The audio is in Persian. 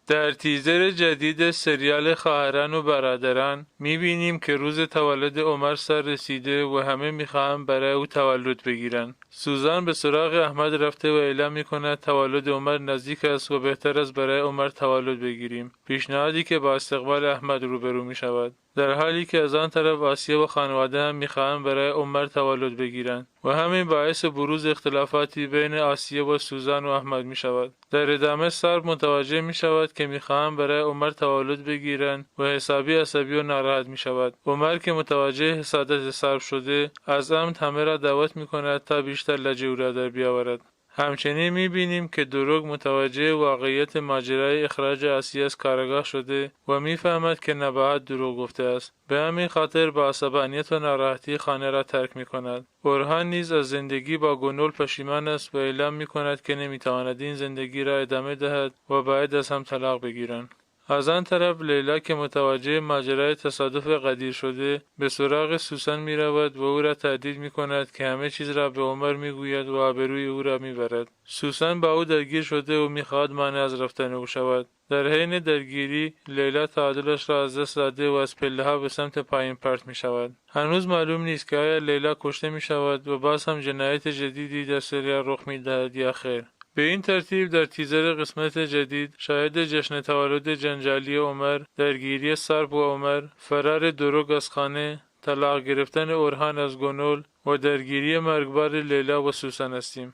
در تیزر جدید سریال خواهران و برادران میبینیم که روز تولد عمر سر رسیده و همه میخواهند برای او تولد بگیرن. سوزان به سراغ احمد رفته و اعلام میکند تولد عمر نزدیک است و بهتر است برای عمر تولد بگیریم. پیشنهادی که با استقبال احمد روبرو میشود. در حالی که از آن طرف آسیا و خانواده هم میخواهند برای عمر تولد بگیرند و همین باعث بروز اختلافاتی بین آسیا و سوزان و احمد میشود. در ادامه سرب متوجه میشود که میخواهند برای عمر تولد بگیرند و حسابی عصبی و ناراحت میشود. عمر که متوجه حسادت سرب شده از عمد همه را دعوت میکند تا بیشتر لجه او را در بیاورد. همچنین میبینیم که دروگ متوجه واقعیت ماجرای اخراج آسیا از کارآگاه شده و میفهمد که نباید دروغ گفته است. به همین خاطر با عصبانیت و ناراحتی خانه را ترک میکند. اورهان نیز از زندگی با گونول پشیمان است و اعلام میکند که نمیتواند این زندگی را ادامه دهد و باید از هم طلاق بگیرند. از آن طرف لیلا که متوجه ماجرای تصادف قدیر شده به سراغ سوسن می رود و او را تهدید می کند که همه چیز را به عمر می گوید و آبروی او را می برد. سوسن با او درگیر شده و می خواهد مانع از رفتن او شود. در حین درگیری لیلا تعادلش را از دست داده و از پله ها به سمت پایین پرت می شود. هنوز معلوم نیست که آیا لیلا کشته می شود و باز هم جنایت جدیدی در سریال رخ می دهد یا خیر. به این ترتیب در تیزر قسمت جدید شاهد جشن تولد جنجالی عمر، درگیری سرب و عمر، فرار دروگ از خانه، طلاق گرفتن اورهان از گونول و درگیری مرگبار لیلا و سوسن هستیم.